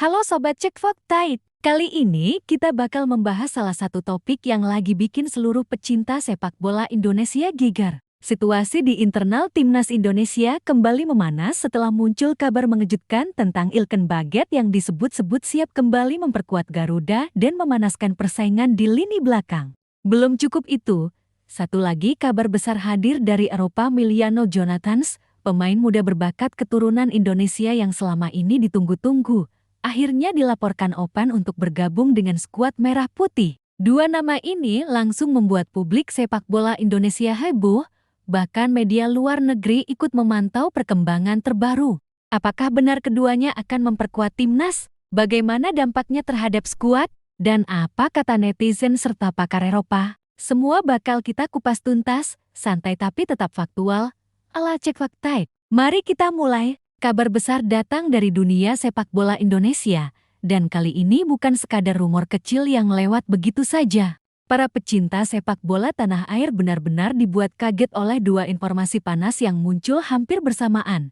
Halo Sobat Cek Fakta. Kali ini kita bakal membahas salah satu topik yang lagi bikin seluruh pecinta sepak bola Indonesia geger. Situasi di internal Timnas Indonesia kembali memanas setelah muncul kabar mengejutkan tentang Ilken Baget yang disebut-sebut siap kembali memperkuat Garuda dan memanaskan persaingan di lini belakang. Belum cukup itu, satu lagi kabar besar hadir dari Eropa. Emiliano Jonathans, pemain muda berbakat keturunan Indonesia yang selama ini ditunggu-tunggu, akhirnya dilaporkan open untuk bergabung dengan skuad Merah Putih. Dua nama ini langsung membuat publik sepak bola Indonesia heboh, bahkan media luar negeri ikut memantau perkembangan terbaru. Apakah benar keduanya akan memperkuat timnas? Bagaimana dampaknya terhadap skuad? Dan apa kata netizen serta pakar Eropa? Semua bakal kita kupas tuntas, santai tapi tetap faktual, ala Cek Fakta. Mari kita mulai. Kabar besar datang dari dunia sepak bola Indonesia, dan kali ini bukan sekadar rumor kecil yang lewat begitu saja. Para pecinta sepak bola tanah air benar-benar dibuat kaget oleh dua informasi panas yang muncul hampir bersamaan.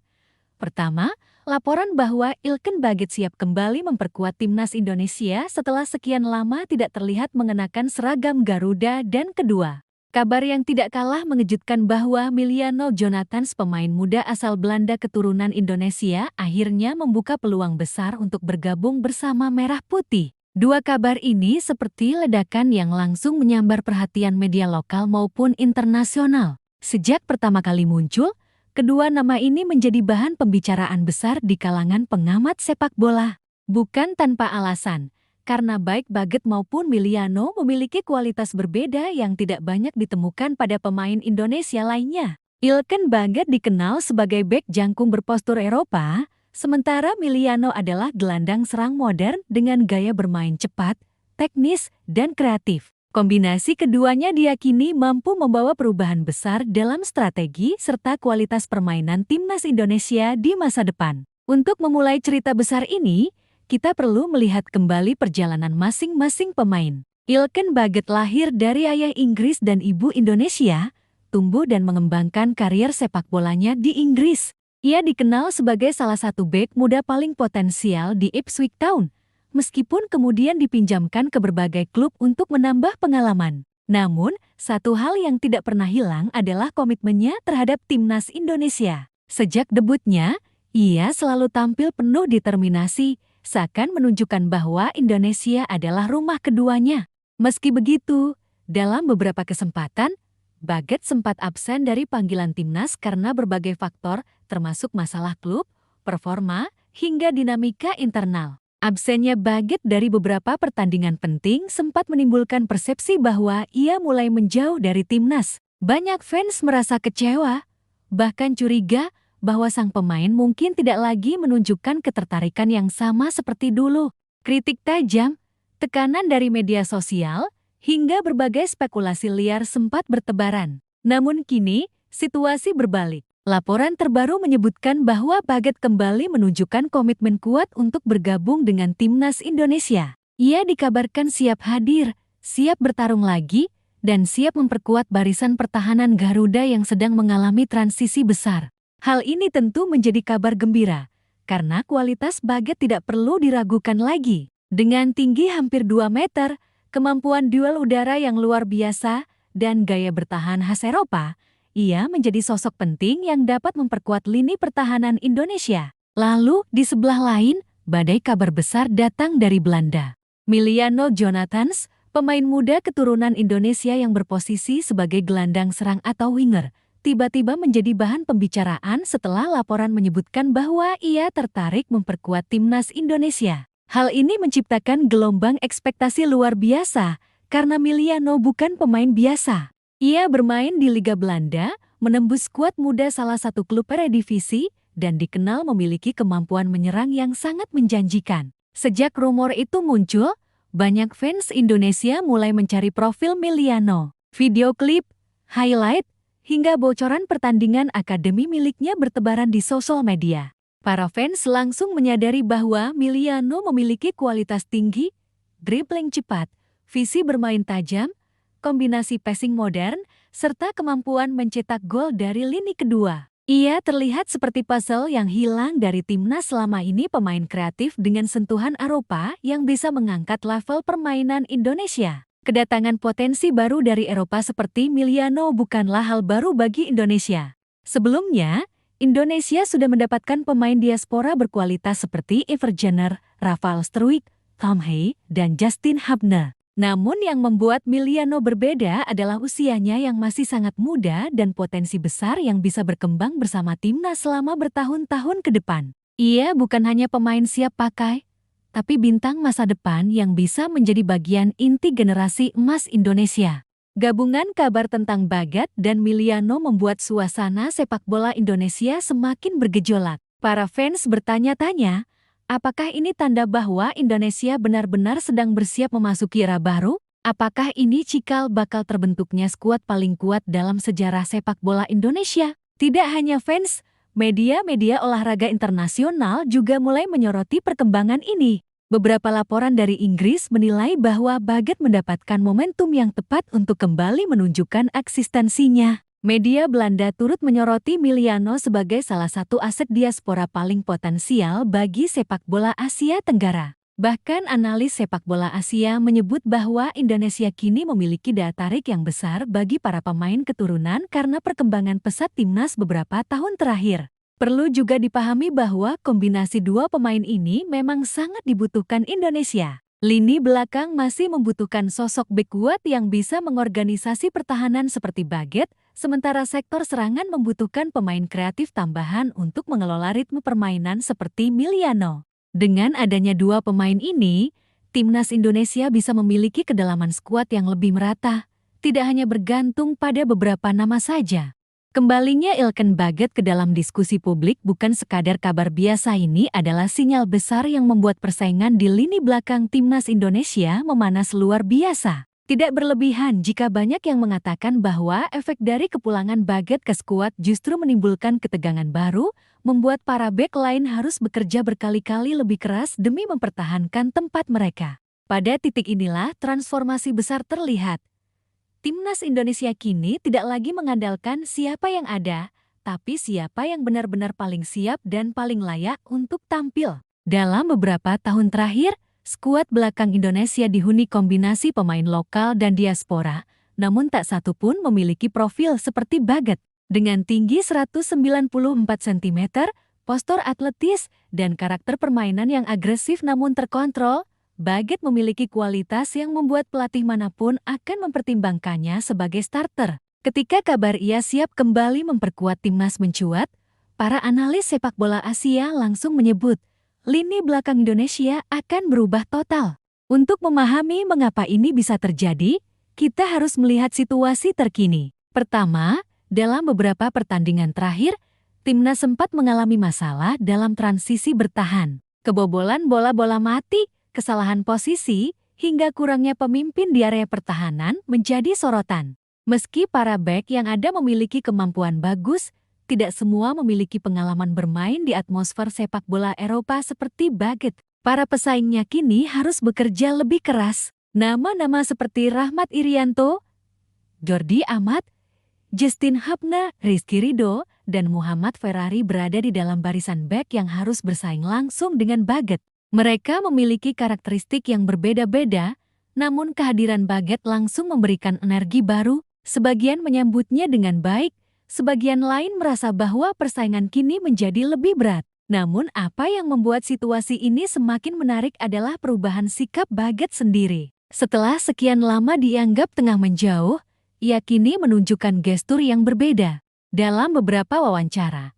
Pertama, laporan bahwa Ilken Baget siap kembali memperkuat timnas Indonesia setelah sekian lama tidak terlihat mengenakan seragam Garuda, dan kedua, kabar yang tidak kalah mengejutkan bahwa Emiliano Jonathans, pemain muda asal Belanda keturunan Indonesia, akhirnya membuka peluang besar untuk bergabung bersama Merah Putih. Dua kabar ini seperti ledakan yang langsung menyambar perhatian media lokal maupun internasional. Sejak pertama kali muncul, kedua nama ini menjadi bahan pembicaraan besar di kalangan pengamat sepak bola. Bukan tanpa alasan, karena baik Baget maupun Emiliano memiliki kualitas berbeda yang tidak banyak ditemukan pada pemain Indonesia lainnya. Ilken Baget dikenal sebagai bek jangkung berpostur Eropa, sementara Emiliano adalah gelandang serang modern dengan gaya bermain cepat, teknis, dan kreatif. Kombinasi keduanya diyakini mampu membawa perubahan besar dalam strategi serta kualitas permainan timnas Indonesia di masa depan. Untuk memulai cerita besar ini, kita perlu melihat kembali perjalanan masing-masing pemain. Ilken Baget lahir dari ayah Inggris dan ibu Indonesia, tumbuh dan mengembangkan karier sepak bolanya di Inggris. Ia dikenal sebagai salah satu bek muda paling potensial di Ipswich Town, meskipun kemudian dipinjamkan ke berbagai klub untuk menambah pengalaman. Namun, satu hal yang tidak pernah hilang adalah komitmennya terhadap timnas Indonesia. Sejak debutnya, ia selalu tampil penuh determinasi, seakan menunjukkan bahwa Indonesia adalah rumah keduanya. Meski begitu, dalam beberapa kesempatan, Baget sempat absen dari panggilan timnas karena berbagai faktor, termasuk masalah klub, performa, hingga dinamika internal. Absennya Baget dari beberapa pertandingan penting sempat menimbulkan persepsi bahwa ia mulai menjauh dari timnas. Banyak fans merasa kecewa, bahkan curiga bahwa sang pemain mungkin tidak lagi menunjukkan ketertarikan yang sama seperti dulu. Kritik tajam, tekanan dari media sosial, hingga berbagai spekulasi liar sempat bertebaran. Namun kini, situasi berbalik. Laporan terbaru menyebutkan bahwa Baget kembali menunjukkan komitmen kuat untuk bergabung dengan timnas Indonesia. Ia dikabarkan siap hadir, siap bertarung lagi, dan siap memperkuat barisan pertahanan Garuda yang sedang mengalami transisi besar. Hal ini tentu menjadi kabar gembira, karena kualitas Baget tidak perlu diragukan lagi. Dengan tinggi hampir 2 meter, kemampuan duel udara yang luar biasa, dan gaya bertahan khas Eropa, ia menjadi sosok penting yang dapat memperkuat lini pertahanan Indonesia. Lalu, di sebelah lain, badai kabar besar datang dari Belanda. Emiliano Jonathans, pemain muda keturunan Indonesia yang berposisi sebagai gelandang serang atau winger, tiba-tiba menjadi bahan pembicaraan setelah laporan menyebutkan bahwa ia tertarik memperkuat timnas Indonesia. Hal ini menciptakan gelombang ekspektasi luar biasa, karena Emiliano bukan pemain biasa. Ia bermain di Liga Belanda, menembus skuad muda salah satu klub Eredivisie, dan dikenal memiliki kemampuan menyerang yang sangat menjanjikan. Sejak rumor itu muncul, banyak fans Indonesia mulai mencari profil Emiliano. Video klip, highlight, hingga bocoran pertandingan akademi miliknya bertebaran di sosial media. Para fans langsung menyadari bahwa Emiliano memiliki kualitas tinggi, dribbling cepat, visi bermain tajam, kombinasi passing modern, serta kemampuan mencetak gol dari lini kedua. Ia terlihat seperti puzzle yang hilang dari timnas selama ini, pemain kreatif dengan sentuhan Eropa yang bisa mengangkat level permainan Indonesia. Kedatangan potensi baru dari Eropa seperti Miliano bukanlah hal baru bagi Indonesia. Sebelumnya, Indonesia sudah mendapatkan pemain diaspora berkualitas seperti Evergener, Rafael Struijk, Tom Hay, dan Justin Hubner. Namun yang membuat Miliano berbeda adalah usianya yang masih sangat muda dan potensi besar yang bisa berkembang bersama timnas selama bertahun-tahun ke depan. Ia bukan hanya pemain siap pakai, tapi bintang masa depan yang bisa menjadi bagian inti generasi emas Indonesia. Gabungan kabar tentang Bagat dan Miliano membuat suasana sepak bola Indonesia semakin bergejolak. Para fans bertanya-tanya, apakah ini tanda bahwa Indonesia benar-benar sedang bersiap memasuki era baru? Apakah ini cikal bakal terbentuknya skuad paling kuat dalam sejarah sepak bola Indonesia? Tidak hanya fans, media-media olahraga internasional juga mulai menyoroti perkembangan ini. Beberapa laporan dari Inggris menilai bahwa Bagat mendapatkan momentum yang tepat untuk kembali menunjukkan eksistensinya. Media Belanda turut menyoroti Miliano sebagai salah satu aset diaspora paling potensial bagi sepak bola Asia Tenggara. Bahkan analis sepak bola Asia menyebut bahwa Indonesia kini memiliki daya tarik yang besar bagi para pemain keturunan karena perkembangan pesat timnas beberapa tahun terakhir. Perlu juga dipahami bahwa kombinasi dua pemain ini memang sangat dibutuhkan Indonesia. Lini belakang masih membutuhkan sosok bek kuat yang bisa mengorganisasi pertahanan seperti Bagat, sementara sektor serangan membutuhkan pemain kreatif tambahan untuk mengelola ritme permainan seperti Miliano. Dengan adanya dua pemain ini, timnas Indonesia bisa memiliki kedalaman skuad yang lebih merata, tidak hanya bergantung pada beberapa nama saja. Kembalinya Ilken Bagat ke dalam diskusi publik bukan sekadar kabar biasa, ini adalah sinyal besar yang membuat persaingan di lini belakang timnas Indonesia memanas luar biasa. Tidak berlebihan jika banyak yang mengatakan bahwa efek dari kepulangan Bagat ke skuad justru menimbulkan ketegangan baru, membuat para bek lain harus bekerja berkali-kali lebih keras demi mempertahankan tempat mereka. Pada titik inilah transformasi besar terlihat. Timnas Indonesia kini tidak lagi mengandalkan siapa yang ada, tapi siapa yang benar-benar paling siap dan paling layak untuk tampil. Dalam beberapa tahun terakhir, skuad belakang Indonesia dihuni kombinasi pemain lokal dan diaspora, namun tak satu pun memiliki profil seperti Bagat. Dengan tinggi 194 cm, postur atletis, dan karakter permainan yang agresif namun terkontrol, Bagat memiliki kualitas yang membuat pelatih manapun akan mempertimbangkannya sebagai starter. Ketika kabar ia siap kembali memperkuat timnas mencuat, para analis sepak bola Asia langsung menyebut, lini belakang Indonesia akan berubah total. Untuk memahami mengapa ini bisa terjadi, kita harus melihat situasi terkini. Pertama, dalam beberapa pertandingan terakhir, timnas sempat mengalami masalah dalam transisi bertahan. Kebobolan bola-bola mati, kesalahan posisi, hingga kurangnya pemimpin di area pertahanan menjadi sorotan. Meski para bek yang ada memiliki kemampuan bagus, tidak semua memiliki pengalaman bermain di atmosfer sepak bola Eropa seperti Bagat. Para pesaingnya kini harus bekerja lebih keras. Nama-nama seperti Rahmat Irianto, Jordi Amat, Justin Hubner, Rizky Ridho, dan Muhammad Ferrari berada di dalam barisan bek yang harus bersaing langsung dengan Bagat. Mereka memiliki karakteristik yang berbeda-beda, namun kehadiran Bagat langsung memberikan energi baru. Sebagian menyambutnya dengan baik, sebagian lain merasa bahwa persaingan kini menjadi lebih berat. Namun apa yang membuat situasi ini semakin menarik adalah perubahan sikap Bagat sendiri. Setelah sekian lama dianggap tengah menjauh, ia kini menunjukkan gestur yang berbeda. Dalam beberapa wawancara,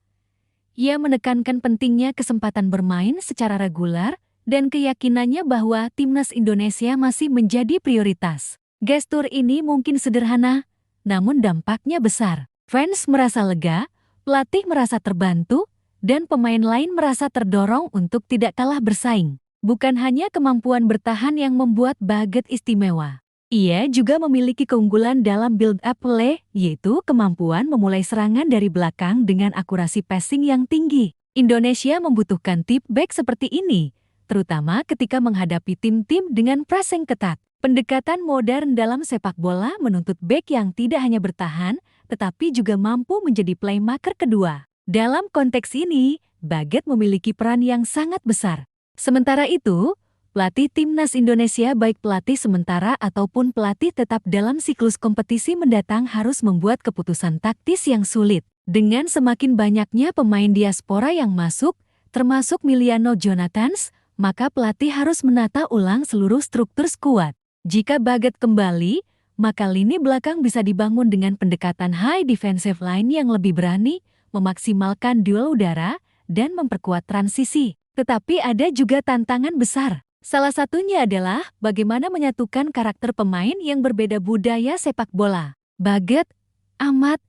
ia menekankan pentingnya kesempatan bermain secara reguler dan keyakinannya bahwa timnas Indonesia masih menjadi prioritas. Gestur ini mungkin sederhana, namun dampaknya besar. Fans merasa lega, pelatih merasa terbantu, dan pemain lain merasa terdorong untuk tidak kalah bersaing. Bukan hanya kemampuan bertahan yang membuat Bagat istimewa. Ia juga memiliki keunggulan dalam build-up play, yaitu kemampuan memulai serangan dari belakang dengan akurasi passing yang tinggi. Indonesia membutuhkan tip back seperti ini, terutama ketika menghadapi tim-tim dengan pressing ketat. Pendekatan modern dalam sepak bola menuntut bek yang tidak hanya bertahan, tetapi juga mampu menjadi playmaker kedua. Dalam konteks ini, Baget memiliki peran yang sangat besar. Sementara itu, pelatih timnas Indonesia baik pelatih sementara ataupun pelatih tetap dalam siklus kompetisi mendatang harus membuat keputusan taktis yang sulit. Dengan semakin banyaknya pemain diaspora yang masuk, termasuk Emiliano Jonathans, maka pelatih harus menata ulang seluruh struktur skuad. Jika Baget kembali, maka lini belakang bisa dibangun dengan pendekatan high defensive line yang lebih berani, memaksimalkan duel udara, dan memperkuat transisi. Tetapi ada juga tantangan besar. Salah satunya adalah bagaimana menyatukan karakter pemain yang berbeda budaya sepak bola. Baget, Ahmad,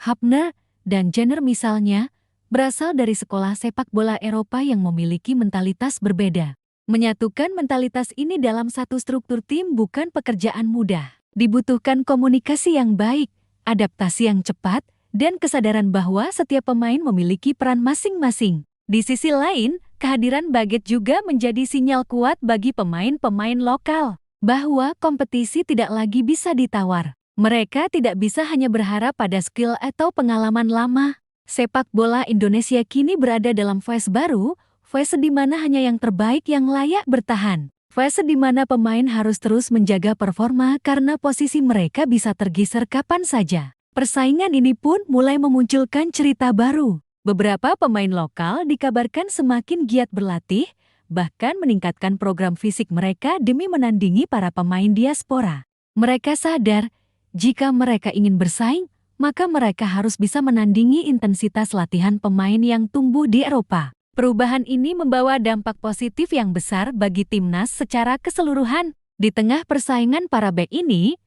Hapner, dan Jenner misalnya, berasal dari sekolah sepak bola Eropa yang memiliki mentalitas berbeda. Menyatukan mentalitas ini dalam satu struktur tim bukan pekerjaan mudah. Dibutuhkan komunikasi yang baik, adaptasi yang cepat, dan kesadaran bahwa setiap pemain memiliki peran masing-masing. Di sisi lain, kehadiran Baget juga menjadi sinyal kuat bagi pemain-pemain lokal bahwa kompetisi tidak lagi bisa ditawar. Mereka tidak bisa hanya berharap pada skill atau pengalaman lama. Sepak bola Indonesia kini berada dalam fase baru, fase di mana hanya yang terbaik yang layak bertahan. Fase di mana pemain harus terus menjaga performa karena posisi mereka bisa tergeser kapan saja. Persaingan ini pun mulai memunculkan cerita baru. Beberapa pemain lokal dikabarkan semakin giat berlatih, bahkan meningkatkan program fisik mereka demi menandingi para pemain diaspora. Mereka sadar, jika mereka ingin bersaing, maka mereka harus bisa menandingi intensitas latihan pemain yang tumbuh di Eropa. Perubahan ini membawa dampak positif yang besar bagi timnas secara keseluruhan. Di tengah persaingan para bek ini,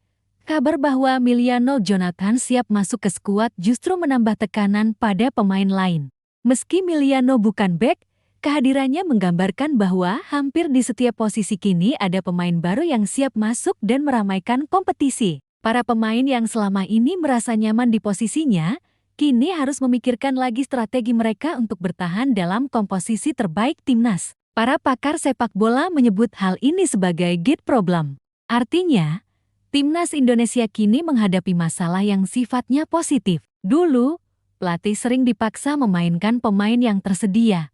kabar bahwa Emiliano Jonathans siap masuk ke skuad justru menambah tekanan pada pemain lain. Meski Emiliano bukan bek, kehadirannya menggambarkan bahwa hampir di setiap posisi kini ada pemain baru yang siap masuk dan meramaikan kompetisi. Para pemain yang selama ini merasa nyaman di posisinya, kini harus memikirkan lagi strategi mereka untuk bertahan dalam komposisi terbaik timnas. Para pakar sepak bola menyebut hal ini sebagai gate problem. Artinya, timnas Indonesia kini menghadapi masalah yang sifatnya positif. Dulu, pelatih sering dipaksa memainkan pemain yang tersedia,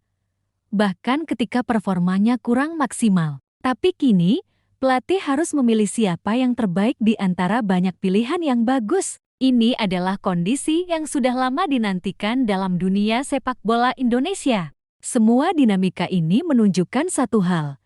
bahkan ketika performanya kurang maksimal. Tapi kini, pelatih harus memilih siapa yang terbaik di antara banyak pilihan yang bagus. Ini adalah kondisi yang sudah lama dinantikan dalam dunia sepak bola Indonesia. Semua dinamika ini menunjukkan satu hal.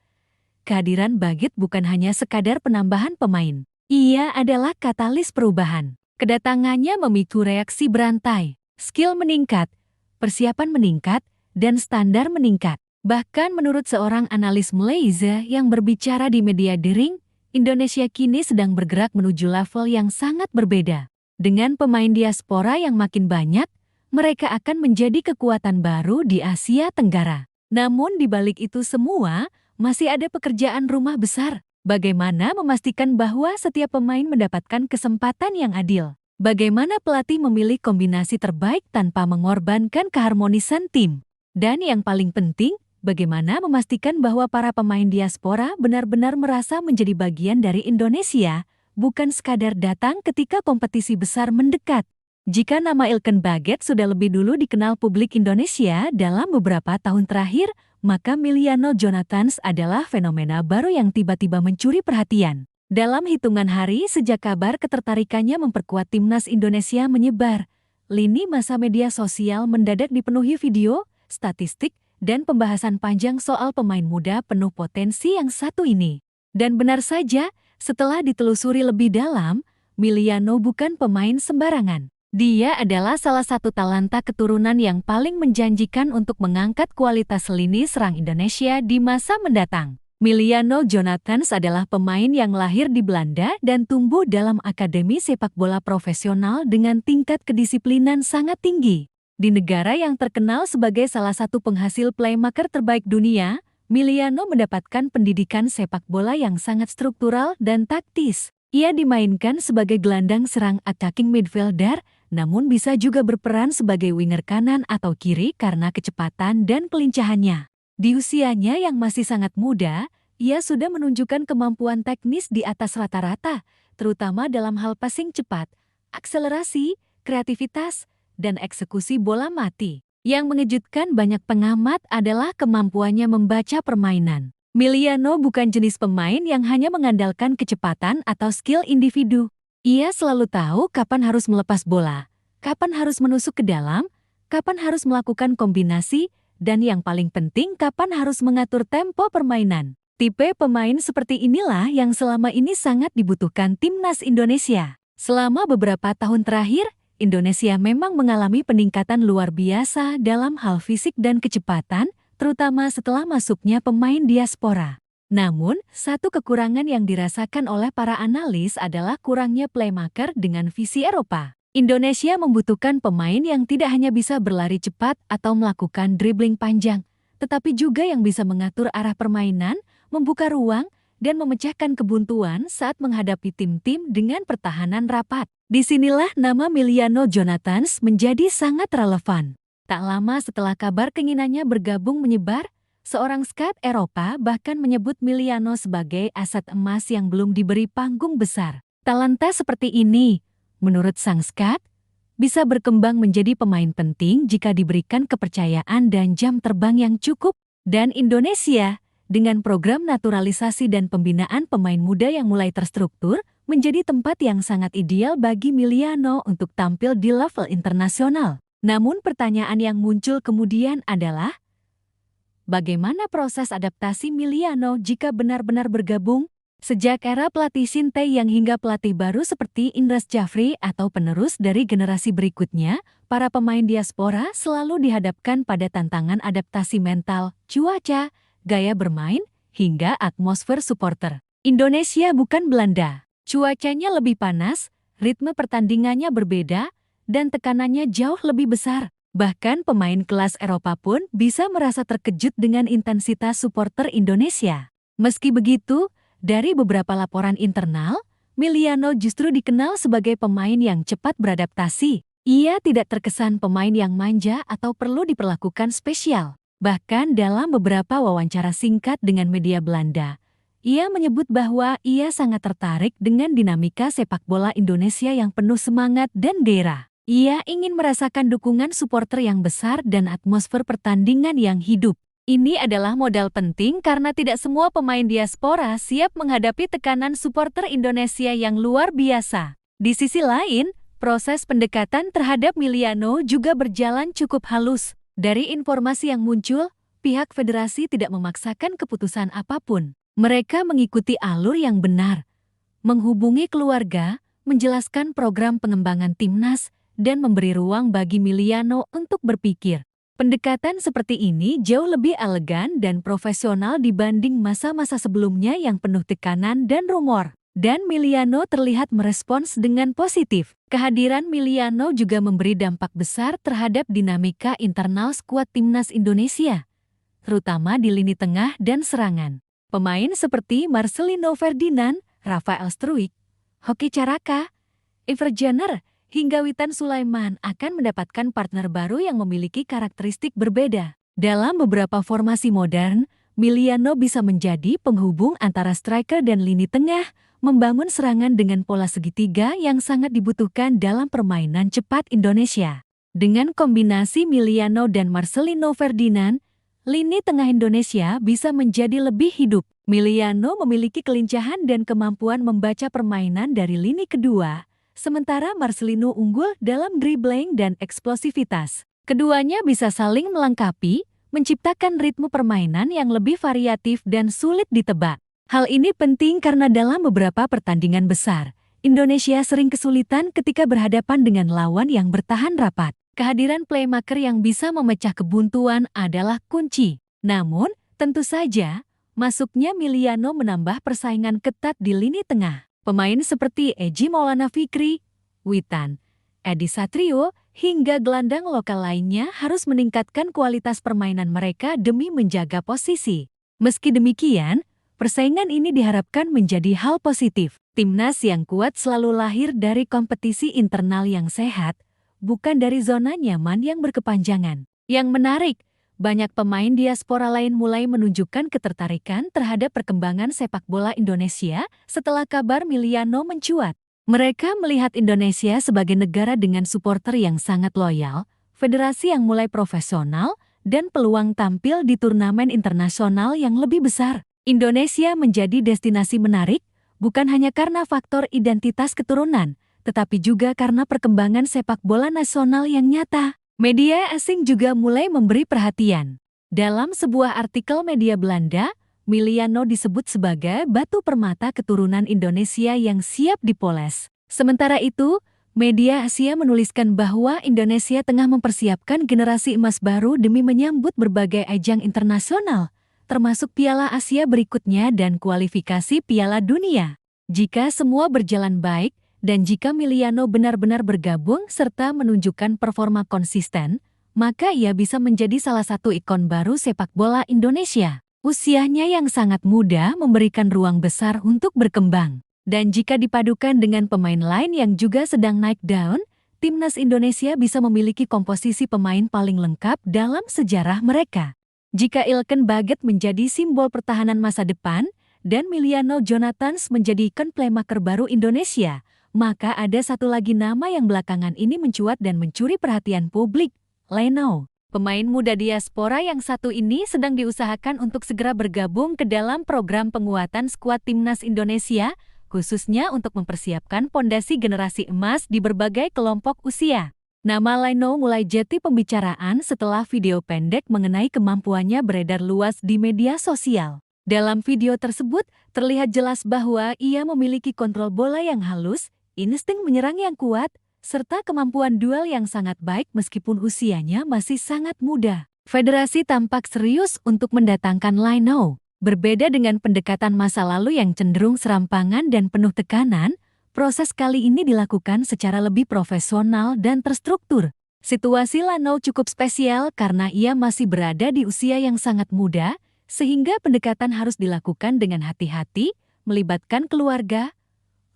Kehadiran Baget bukan hanya sekadar penambahan pemain. Ia adalah katalis perubahan. Kedatangannya memicu reaksi berantai. Skill meningkat, persiapan meningkat, dan standar meningkat. Bahkan menurut seorang analis Malaysia yang berbicara di media daring, Indonesia kini sedang bergerak menuju level yang sangat berbeda. Dengan pemain diaspora yang makin banyak, mereka akan menjadi kekuatan baru di Asia Tenggara. Namun di balik itu semua, masih ada pekerjaan rumah besar. Bagaimana memastikan bahwa setiap pemain mendapatkan kesempatan yang adil? Bagaimana pelatih memilih kombinasi terbaik tanpa mengorbankan keharmonisan tim? Dan yang paling penting, bagaimana memastikan bahwa para pemain diaspora benar-benar merasa menjadi bagian dari Indonesia, bukan sekadar datang ketika kompetisi besar mendekat. Jika nama Ilken Baget sudah lebih dulu dikenal publik Indonesia dalam beberapa tahun terakhir, maka Emiliano Jonathans adalah fenomena baru yang tiba-tiba mencuri perhatian. Dalam hitungan hari sejak kabar ketertarikannya memperkuat timnas Indonesia menyebar, lini masa media sosial mendadak dipenuhi video, statistik, dan pembahasan panjang soal pemain muda penuh potensi yang satu ini. Dan benar saja, setelah ditelusuri lebih dalam, Emiliano bukan pemain sembarangan. Dia adalah salah satu talenta keturunan yang paling menjanjikan untuk mengangkat kualitas lini serang Indonesia di masa mendatang. Emiliano Jonathans adalah pemain yang lahir di Belanda dan tumbuh dalam akademi sepak bola profesional dengan tingkat kedisiplinan sangat tinggi. Di negara yang terkenal sebagai salah satu penghasil playmaker terbaik dunia, Emiliano mendapatkan pendidikan sepak bola yang sangat struktural dan taktis. Ia dimainkan sebagai gelandang serang attacking midfielder, namun bisa juga berperan sebagai winger kanan atau kiri karena kecepatan dan kelincahannya. Di usianya yang masih sangat muda, ia sudah menunjukkan kemampuan teknis di atas rata-rata, terutama dalam hal passing cepat, akselerasi, kreativitas, dan eksekusi bola mati. Yang mengejutkan banyak pengamat adalah kemampuannya membaca permainan. Miliano bukan jenis pemain yang hanya mengandalkan kecepatan atau skill individu. Ia selalu tahu kapan harus melepas bola, kapan harus menusuk ke dalam, kapan harus melakukan kombinasi, dan yang paling penting kapan harus mengatur tempo permainan. Tipe pemain seperti inilah yang selama ini sangat dibutuhkan timnas Indonesia. Selama beberapa tahun terakhir, Indonesia memang mengalami peningkatan luar biasa dalam hal fisik dan kecepatan, terutama setelah masuknya pemain diaspora. Namun, satu kekurangan yang dirasakan oleh para analis adalah kurangnya playmaker dengan visi Eropa. Indonesia membutuhkan pemain yang tidak hanya bisa berlari cepat atau melakukan dribbling panjang, tetapi juga yang bisa mengatur arah permainan, membuka ruang, dan memecahkan kebuntuan saat menghadapi tim-tim dengan pertahanan rapat. Disinilah nama Miliano Jonathans menjadi sangat relevan. Tak lama setelah kabar keinginannya bergabung menyebar, seorang scout Eropa bahkan menyebut Miliano sebagai aset emas yang belum diberi panggung besar. Talenta seperti ini, menurut sang scout, bisa berkembang menjadi pemain penting jika diberikan kepercayaan dan jam terbang yang cukup. Dan Indonesia, dengan program naturalisasi dan pembinaan pemain muda yang mulai terstruktur, menjadi tempat yang sangat ideal bagi Miliano untuk tampil di level internasional. Namun pertanyaan yang muncul kemudian adalah, bagaimana proses adaptasi Miliano jika benar-benar bergabung? Sejak era pelatih Sinteyong hingga pelatih baru seperti Indras Jafri atau penerus dari generasi berikutnya, para pemain diaspora selalu dihadapkan pada tantangan adaptasi mental, cuaca, gaya bermain, hingga atmosfer supporter. Indonesia bukan Belanda. Cuacanya lebih panas, ritme pertandingannya berbeda, dan tekanannya jauh lebih besar. Bahkan pemain kelas Eropa pun bisa merasa terkejut dengan intensitas supporter Indonesia. Meski begitu, dari beberapa laporan internal, Miliano justru dikenal sebagai pemain yang cepat beradaptasi. Ia tidak terkesan pemain yang manja atau perlu diperlakukan spesial. Bahkan dalam beberapa wawancara singkat dengan media Belanda, ia menyebut bahwa ia sangat tertarik dengan dinamika sepak bola Indonesia yang penuh semangat dan gairah. Ia ingin merasakan dukungan supporter yang besar dan atmosfer pertandingan yang hidup. Ini adalah modal penting karena tidak semua pemain diaspora siap menghadapi tekanan supporter Indonesia yang luar biasa. Di sisi lain, proses pendekatan terhadap Miliano juga berjalan cukup halus. Dari informasi yang muncul, pihak federasi tidak memaksakan keputusan apapun. Mereka mengikuti alur yang benar, menghubungi keluarga, menjelaskan program pengembangan timnas, dan memberi ruang bagi Miliano untuk berpikir. Pendekatan seperti ini jauh lebih elegan dan profesional dibanding masa-masa sebelumnya yang penuh tekanan dan rumor. Dan Miliano terlihat merespons dengan positif. Kehadiran Miliano juga memberi dampak besar terhadap dinamika internal skuad timnas Indonesia, terutama di lini tengah dan serangan. Pemain seperti Marcelino Ferdinand, Rafael Struijk, Hoki Caraka, Iver Jenner, hingga Witan Sulaiman akan mendapatkan partner baru yang memiliki karakteristik berbeda. Dalam beberapa formasi modern, Miliano bisa menjadi penghubung antara striker dan lini tengah, membangun serangan dengan pola segitiga yang sangat dibutuhkan dalam permainan cepat Indonesia. Dengan kombinasi Miliano dan Marcelino Ferdinand, lini tengah Indonesia bisa menjadi lebih hidup. Miliano memiliki kelincahan dan kemampuan membaca permainan dari lini kedua, sementara Marcelino unggul dalam dribbling dan eksplosivitas. Keduanya bisa saling melengkapi, menciptakan ritme permainan yang lebih variatif dan sulit ditebak. Hal ini penting karena dalam beberapa pertandingan besar, Indonesia sering kesulitan ketika berhadapan dengan lawan yang bertahan rapat. Kehadiran playmaker yang bisa memecah kebuntuan adalah kunci. Namun, tentu saja, masuknya Miliano menambah persaingan ketat di lini tengah. Pemain seperti Egy Maulana Fikri, Witan, Edi Satrio, hingga gelandang lokal lainnya harus meningkatkan kualitas permainan mereka demi menjaga posisi. Meski demikian, persaingan ini diharapkan menjadi hal positif. Timnas yang kuat selalu lahir dari kompetisi internal yang sehat, bukan dari zona nyaman yang berkepanjangan. Yang menarik, banyak pemain diaspora lain mulai menunjukkan ketertarikan terhadap perkembangan sepak bola Indonesia setelah kabar Miliano mencuat. Mereka melihat Indonesia sebagai negara dengan supporter yang sangat loyal, federasi yang mulai profesional, dan peluang tampil di turnamen internasional yang lebih besar. Indonesia menjadi destinasi menarik, bukan hanya karena faktor identitas keturunan, tetapi juga karena perkembangan sepak bola nasional yang nyata. Media asing juga mulai memberi perhatian. Dalam sebuah artikel media Belanda, Miliano disebut sebagai batu permata keturunan Indonesia yang siap dipoles. Sementara itu, media Asia menuliskan bahwa Indonesia tengah mempersiapkan generasi emas baru demi menyambut berbagai ajang internasional, termasuk Piala Asia berikutnya dan kualifikasi Piala Dunia. Jika semua berjalan baik, dan jika Miliano benar-benar bergabung serta menunjukkan performa konsisten, maka ia bisa menjadi salah satu ikon baru sepak bola Indonesia. Usianya yang sangat muda memberikan ruang besar untuk berkembang. Dan jika dipadukan dengan pemain lain yang juga sedang naik daun, timnas Indonesia bisa memiliki komposisi pemain paling lengkap dalam sejarah mereka. Jika Ilken Baget menjadi simbol pertahanan masa depan, dan Miliano Jonathans menjadi ikon playmaker baru Indonesia, maka ada satu lagi nama yang belakangan ini mencuat dan mencuri perhatian publik, Leno. Pemain muda diaspora yang satu ini sedang diusahakan untuk segera bergabung ke dalam program penguatan skuad timnas Indonesia, khususnya untuk mempersiapkan pondasi generasi emas di berbagai kelompok usia. Nama Leno mulai jadi pembicaraan setelah video pendek mengenai kemampuannya beredar luas di media sosial. Dalam video tersebut, terlihat jelas bahwa ia memiliki kontrol bola yang halus, insting menyerang yang kuat, serta kemampuan duel yang sangat baik meskipun usianya masih sangat muda. Federasi tampak serius untuk mendatangkan Leno. Berbeda dengan pendekatan masa lalu yang cenderung serampangan dan penuh tekanan, proses kali ini dilakukan secara lebih profesional dan terstruktur. Situasi Leno cukup spesial karena ia masih berada di usia yang sangat muda, sehingga pendekatan harus dilakukan dengan hati-hati, melibatkan keluarga,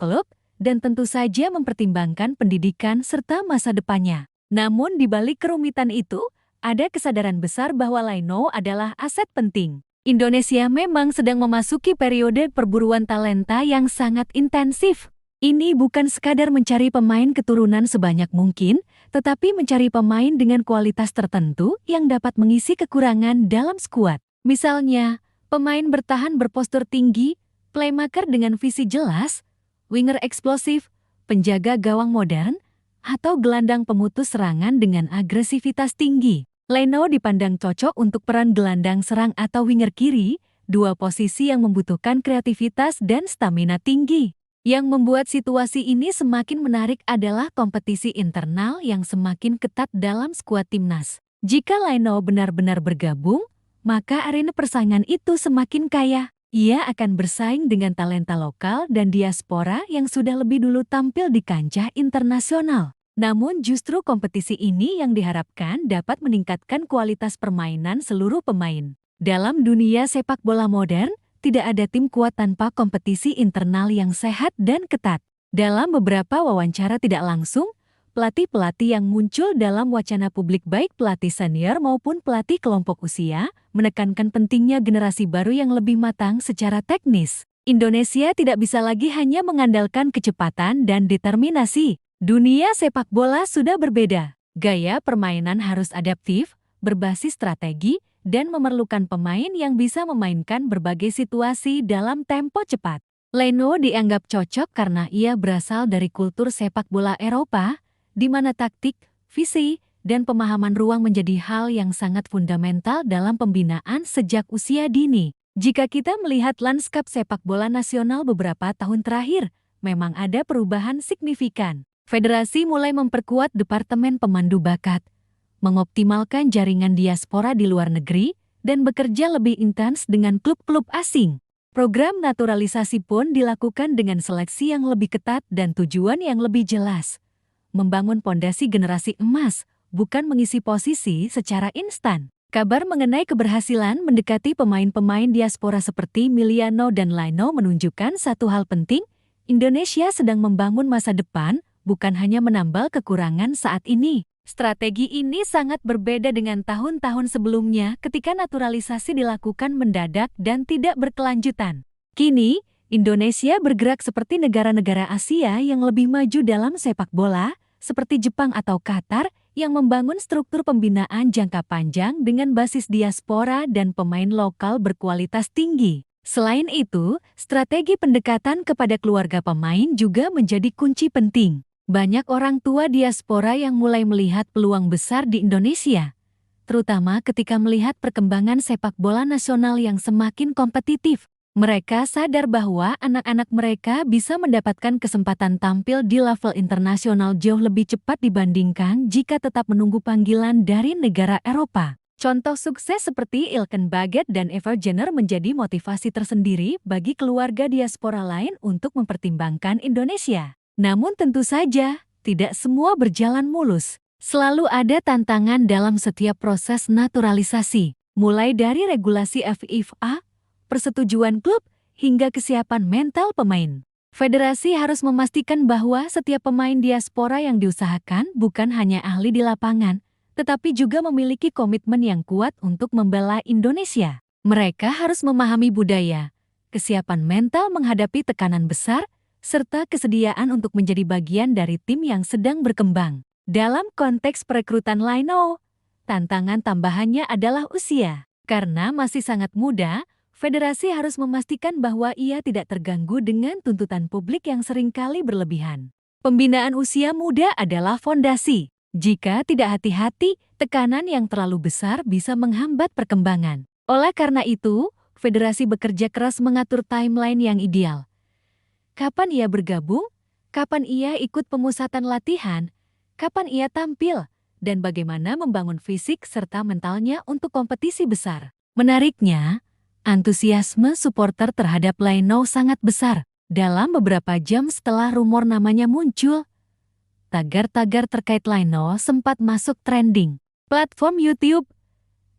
klub, dan tentu saja mempertimbangkan pendidikan serta masa depannya. Namun di balik kerumitan itu, ada kesadaran besar bahwa Leno adalah aset penting. Indonesia memang sedang memasuki periode perburuan talenta yang sangat intensif. Ini bukan sekadar mencari pemain keturunan sebanyak mungkin, tetapi mencari pemain dengan kualitas tertentu yang dapat mengisi kekurangan dalam skuad. Misalnya, pemain bertahan berpostur tinggi, playmaker dengan visi jelas, winger eksplosif, penjaga gawang modern, atau gelandang pemutus serangan dengan agresivitas tinggi. Leno dipandang cocok untuk peran gelandang serang atau winger kiri, dua posisi yang membutuhkan kreativitas dan stamina tinggi. Yang membuat situasi ini semakin menarik adalah kompetisi internal yang semakin ketat dalam skuad timnas. Jika Leno benar-benar bergabung, maka arena persaingan itu semakin kaya. Ia akan bersaing dengan talenta lokal dan diaspora yang sudah lebih dulu tampil di kancah internasional. Namun justru kompetisi ini yang diharapkan dapat meningkatkan kualitas permainan seluruh pemain. Dalam dunia sepak bola modern, tidak ada tim kuat tanpa kompetisi internal yang sehat dan ketat. Dalam beberapa wawancara tidak langsung, pelatih-pelatih yang muncul dalam wacana publik baik pelatih senior maupun pelatih kelompok usia, menekankan pentingnya generasi baru yang lebih matang secara teknis. Indonesia tidak bisa lagi hanya mengandalkan kecepatan dan determinasi. Dunia sepak bola sudah berbeda. Gaya permainan harus adaptif, berbasis strategi, dan memerlukan pemain yang bisa memainkan berbagai situasi dalam tempo cepat. Leno dianggap cocok karena ia berasal dari kultur sepak bola Eropa, di mana taktik, visi, dan pemahaman ruang menjadi hal yang sangat fundamental dalam pembinaan sejak usia dini. Jika kita melihat lanskap sepak bola nasional beberapa tahun terakhir, memang ada perubahan signifikan. Federasi mulai memperkuat departemen pemandu bakat, mengoptimalkan jaringan diaspora di luar negeri, dan bekerja lebih intens dengan klub-klub asing. Program naturalisasi pun dilakukan dengan seleksi yang lebih ketat dan tujuan yang lebih jelas. Membangun pondasi generasi emas, bukan mengisi posisi secara instan. Kabar mengenai keberhasilan mendekati pemain-pemain diaspora seperti Miliano dan Leno menunjukkan satu hal penting, Indonesia sedang membangun masa depan, bukan hanya menambal kekurangan saat ini. Strategi ini sangat berbeda dengan tahun-tahun sebelumnya ketika naturalisasi dilakukan mendadak dan tidak berkelanjutan. Kini, Indonesia bergerak seperti negara-negara Asia yang lebih maju dalam sepak bola, seperti Jepang atau Qatar, yang membangun struktur pembinaan jangka panjang dengan basis diaspora dan pemain lokal berkualitas tinggi. Selain itu, strategi pendekatan kepada keluarga pemain juga menjadi kunci penting. Banyak orang tua diaspora yang mulai melihat peluang besar di Indonesia, terutama ketika melihat perkembangan sepak bola nasional yang semakin kompetitif. Mereka sadar bahwa anak-anak mereka bisa mendapatkan kesempatan tampil di level internasional jauh lebih cepat dibandingkan jika tetap menunggu panggilan dari negara Eropa. Contoh sukses seperti Ilken Baget dan Eva Jenner menjadi motivasi tersendiri bagi keluarga diaspora lain untuk mempertimbangkan Indonesia. Namun tentu saja, tidak semua berjalan mulus. Selalu ada tantangan dalam setiap proses naturalisasi, mulai dari regulasi FIFA, persetujuan klub, hingga kesiapan mental pemain. Federasi harus memastikan bahwa setiap pemain diaspora yang diusahakan bukan hanya ahli di lapangan, tetapi juga memiliki komitmen yang kuat untuk membela Indonesia. Mereka harus memahami budaya, kesiapan mental menghadapi tekanan besar, serta kesediaan untuk menjadi bagian dari tim yang sedang berkembang. Dalam konteks perekrutan Lionel, tantangan tambahannya adalah usia. Karena masih sangat muda, federasi harus memastikan bahwa ia tidak terganggu dengan tuntutan publik yang seringkali berlebihan. Pembinaan usia muda adalah fondasi. Jika tidak hati-hati, tekanan yang terlalu besar bisa menghambat perkembangan. Oleh karena itu, federasi bekerja keras mengatur timeline yang ideal. Kapan ia bergabung? Kapan ia ikut pemusatan latihan? Kapan ia tampil? Dan bagaimana membangun fisik serta mentalnya untuk kompetisi besar? Menariknya, antusiasme supporter terhadap Lionel sangat besar. Dalam beberapa jam setelah rumor namanya muncul, tagar-tagar terkait Lionel sempat masuk trending. Platform YouTube,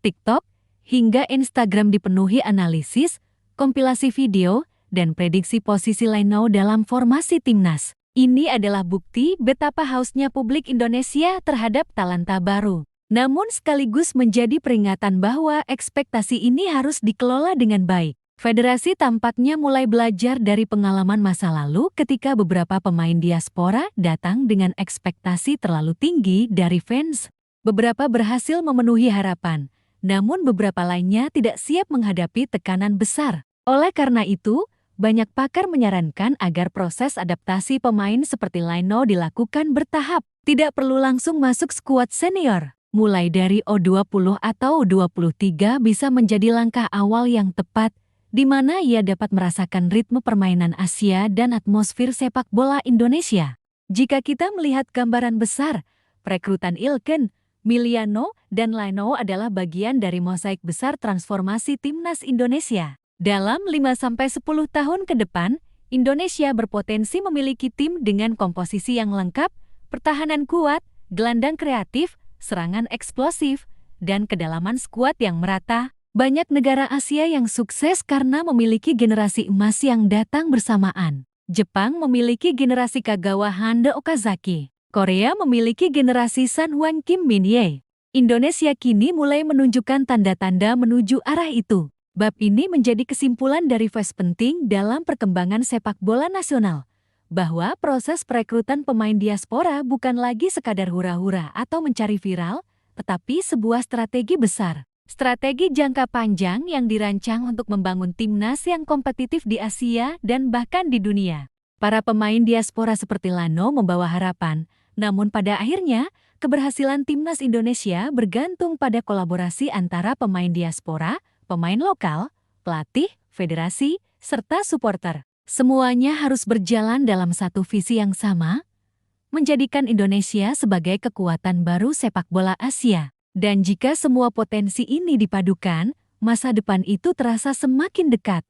TikTok, hingga Instagram dipenuhi analisis, kompilasi video, dan prediksi posisi Lionel dalam formasi timnas. Ini adalah bukti betapa hausnya publik Indonesia terhadap talenta baru. Namun sekaligus menjadi peringatan bahwa ekspektasi ini harus dikelola dengan baik. Federasi tampaknya mulai belajar dari pengalaman masa lalu ketika beberapa pemain diaspora datang dengan ekspektasi terlalu tinggi dari fans. Beberapa berhasil memenuhi harapan, namun beberapa lainnya tidak siap menghadapi tekanan besar. Oleh karena itu, banyak pakar menyarankan agar proses adaptasi pemain seperti Lionel dilakukan bertahap. Tidak perlu langsung masuk skuad senior. Mulai dari U20 atau U23 bisa menjadi langkah awal yang tepat, di mana ia dapat merasakan ritme permainan Asia dan atmosfer sepak bola Indonesia. Jika kita melihat gambaran besar, perekrutan Ilken, Miliano, dan Lionel adalah bagian dari mosaik besar transformasi timnas Indonesia. Dalam 5-10 tahun ke depan, Indonesia berpotensi memiliki tim dengan komposisi yang lengkap, pertahanan kuat, gelandang kreatif, serangan eksplosif, dan kedalaman skuad yang merata. Banyak negara Asia yang sukses karena memiliki generasi emas yang datang bersamaan. Jepang memiliki generasi Kagawa Hande Okazaki. Korea memiliki generasi San Hwang Kim Min Ye. Indonesia kini mulai menunjukkan tanda-tanda menuju arah itu. Bab ini menjadi kesimpulan dari fase penting dalam perkembangan sepak bola nasional, bahwa proses perekrutan pemain diaspora bukan lagi sekadar hura-hura atau mencari viral, tetapi sebuah strategi besar. Strategi jangka panjang yang dirancang untuk membangun timnas yang kompetitif di Asia dan bahkan di dunia. Para pemain diaspora seperti Lano membawa harapan, namun pada akhirnya, keberhasilan timnas Indonesia bergantung pada kolaborasi antara pemain diaspora, pemain lokal, pelatih, federasi, serta supporter. Semuanya harus berjalan dalam satu visi yang sama, menjadikan Indonesia sebagai kekuatan baru sepak bola Asia. Dan jika semua potensi ini dipadukan, masa depan itu terasa semakin dekat.